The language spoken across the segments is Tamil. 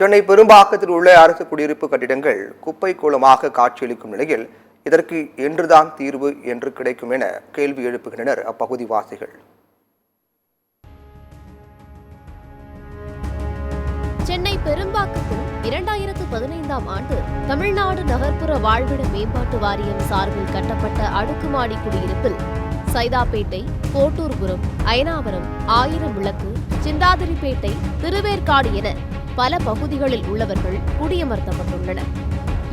சென்னை பெரும்பாக்கத்தில் உள்ள அரசு குடியிருப்பு கட்டிடங்கள் குப்பை கூலமாக காட்சியளிக்கும் நிலையில் இதற்கு என்றுதான் தீர்வு என்று கிடைக்கும் என கேள்வி எழுப்புகின்றனர் அப்பகுதி வாசிகள். சென்னை பெரும்பாக்கத்தில் 2015ஆம் ஆண்டு தமிழ்நாடு நகர்ப்புற வாழ்விட மேம்பாட்டு வாரியம் சார்பில் கட்டப்பட்ட அடுக்குமாடி குடியிருப்பில் சைதாப்பேட்டை, கோட்டூர்புரம், அயனாவரம், ஆயிரம் விளக்கு, சிந்தாதிரிப்பேட்டை, திருவேற்காடு என பல பகுதிகளில் உள்ளவர்கள் குடியமர்த்தப்பட்டுள்ளனர்.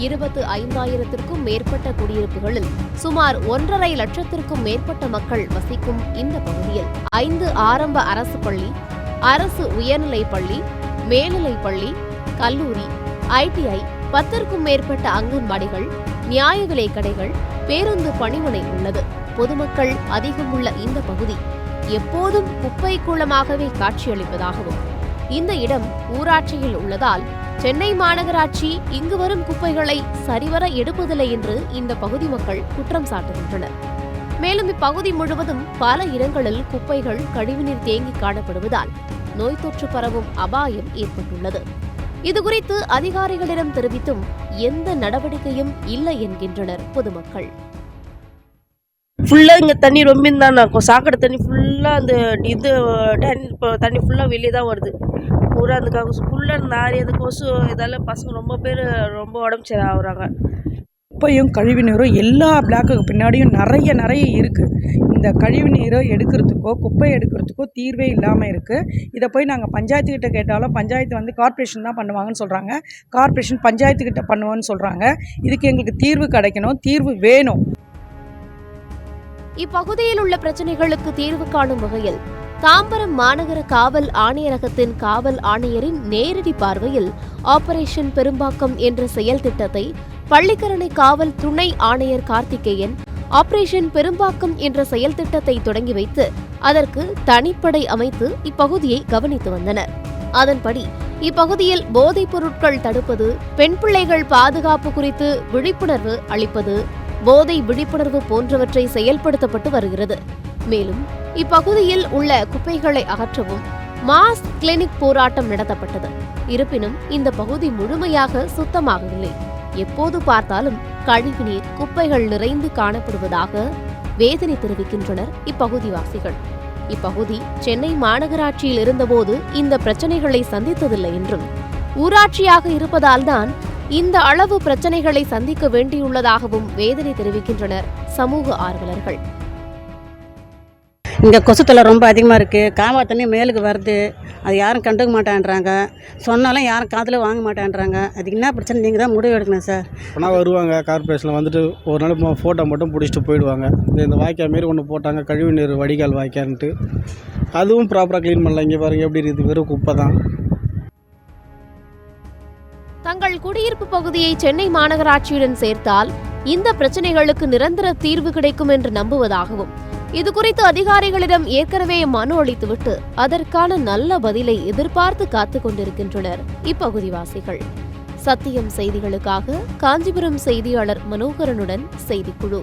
25,000த்திற்கும் மேற்பட்ட குடியிருப்புகளில் சுமார் 1,50,000 லட்சத்திற்கும் மேற்பட்ட மக்கள் வசிக்கும் இந்த பகுதியில் 5 ஆரம்ப அரசு பள்ளி, அரசு உயர்நிலைப் பள்ளி, மேல்நிலைப் பள்ளி, கல்லூரி, ITI, 10ற்கும் மேற்பட்ட அங்கன்வாடிகள், நியாய விலைக் கடைகள், பேருந்து பணிமனை உள்ளது. பொதுமக்கள் அதிகமுள்ள இந்த பகுதி எப்போதும் குப்பை கூலமாகவே காட்சியளிப்பதாகவும் இந்த இடம் ஊராட்சியில் உள்ளதால் சென்னை மாநகராட்சி இங்கு வரும் குப்பைகளை சரிவர எடுப்பதில்லை என்று இந்த பகுதி மக்கள் குற்றம் சாட்டுகின்றனர். மேலும் இப்பகுதி முழுவதும் பல இடங்களில் குப்பைகள், கழிவுநீர் தேங்கி காணப்படுவதால் நோய் தொற்று பரவும் அபாயம் ஏற்பட்டுள்ளது. இதுகுறித்து அதிகாரிகளிடம் தெரிவித்தும் எந்த நடவடிக்கையும் இல்லை என்கின்றனர் பொதுமக்கள். ஃபுல்லாக இங்கே தண்ணி ரொம்ப தான் சாக்கடை தண்ணி ஃபுல்லாக அந்த தண்ணி ஃபுல்லாக வெளியே தான் வருது. பூரா அந்த ஃபுல்லாக நாரி அந்த கொசு இதால் பசங்க ரொம்ப பேர் ரொம்ப உடம்பு சரி ஆகுறாங்க. குப்பையும் கழிவுநீரும் எல்லா பிளாக்குக்கு பின்னாடியும் நிறைய இருக்குது. இந்த கழிவுநீரை எடுக்கிறதுக்கோ குப்பை எடுக்கிறதுக்கோ தீர்வே இல்லாமல் இருக்குது. இதை போய் நாங்கள் பஞ்சாயத்துக்கிட்ட கேட்டாலும் பஞ்சாயத்து வந்து கார்ப்பரேஷன் தான் பண்ணுவாங்கன்னு சொல்கிறாங்க. கார்ப்பரேஷன் பஞ்சாயத்துக்கிட்ட பண்ணுவோன்னு சொல்கிறாங்க. இதுக்கு எங்களுக்கு தீர்வு கிடைக்கணும், தீர்வு வேணும். இப்பகுதியில் உள்ள பிரச்சனைகளுக்கு தீர்வு காணும் வகையில் தாம்பரம் மாநகர காவல் ஆணையரகத்தின் காவல் ஆணையரின் நேரடி பார்வையில் ஆபரேஷன் பெரும்பாக்கம் என்ற செயல் திட்டத்தை பள்ளிக்கரணை காவல் துணை ஆணையர் கார்த்திகேயன் ஆபரேஷன் பெரும்பாக்கம் என்ற செயல் திட்டத்தை தொடங்கி வைத்து அதற்கு தனிப்படை அமைத்து இப்பகுதியை கவனித்து வந்தனர். அதன்படி இப்பகுதியில் போதைப் பொருட்கள் தடுப்பது, பெண் பிள்ளைகள் பாதுகாப்பு குறித்து விழிப்புணர்வு அளிப்பது, போதை விழிப்புணர்வு போன்றவற்றை செயல்படுத்தப்பட்டு வருகிறது. மேலும் இப்பகுதியில் உள்ள குப்பைகளை அகற்றவும் மாஸ் கிளினிக் போராட்டம் நடத்தப்பட்டது. இருப்பினும் இந்த பகுதி முழுமையாக சுத்தமாகவில்லை. எப்போது பார்த்தாலும் கழிவுநீர், குப்பைகள் நிறைந்து காணப்படுவதாக வேதனை தெரிவிக்கின்றனர் இப்பகுதிவாசிகள். இப்பகுதி சென்னை மாநகராட்சியில் இருந்தபோது இந்த பிரச்சனைகளை சந்தித்ததில்லை என்றும் ஊராட்சியாக இருப்பதால்தான் இந்த அளவு பிரச்சனைகளை சந்திக்க வேண்டியுள்ளதாகவும் வேதனை தெரிவிக்கின்றனர் சமூக ஆர்வலர்கள். இங்கே கொசு தொல்லை ரொம்ப அதிகமாக இருக்குது. காவா தண்ணி மேலுக்கு வருது. அது யாரும் கண்டுக்க மாட்டேன்றாங்க. சொன்னாலும் யாரும் காதில் வாங்க மாட்டேன்றாங்க. அதுக்கு என்ன பிரச்சனை நீங்கள் தான் முடிவு எடுக்கணும் சார். ஆனால் வருவாங்க கார்பரேஷனில் வந்துட்டு ஒரு நாள் ஃபோட்டோ மட்டும் பிடிச்சிட்டு போயிடுவாங்க. இந்த வாய்க்கால் மாரி ஒன்று போட்டாங்க, கழிவுநீர் வடிகால் வாய்க்கான்ட்டு. அதுவும் ப்ராப்பராக க்ளீன் பண்ணல. இங்கே பாருங்கள் எப்படி இருக்குது, வெறும் குப்பை தான். தங்கள் குடியிருப்பு பகுதியை சென்னை மாநகராட்சியுடன் சேர்த்தால் இந்த பிரச்சனைகளுக்கு நிரந்தர தீர்வு கிடைக்கும் என்று நம்புவதாகவும் இதுகுறித்து அதிகாரிகளிடம் ஏற்கனவே மனு அளித்துவிட்டு அதற்கான நல்ல பதிலை எதிர்பார்த்து காத்துக் கொண்டிருக்கின்றனர் இப்பகுதிவாசிகள். சத்தியம் செய்திகளுக்காக காஞ்சிபுரம் செய்தியாளர் மனோகரனுடன் செய்திக்குழு.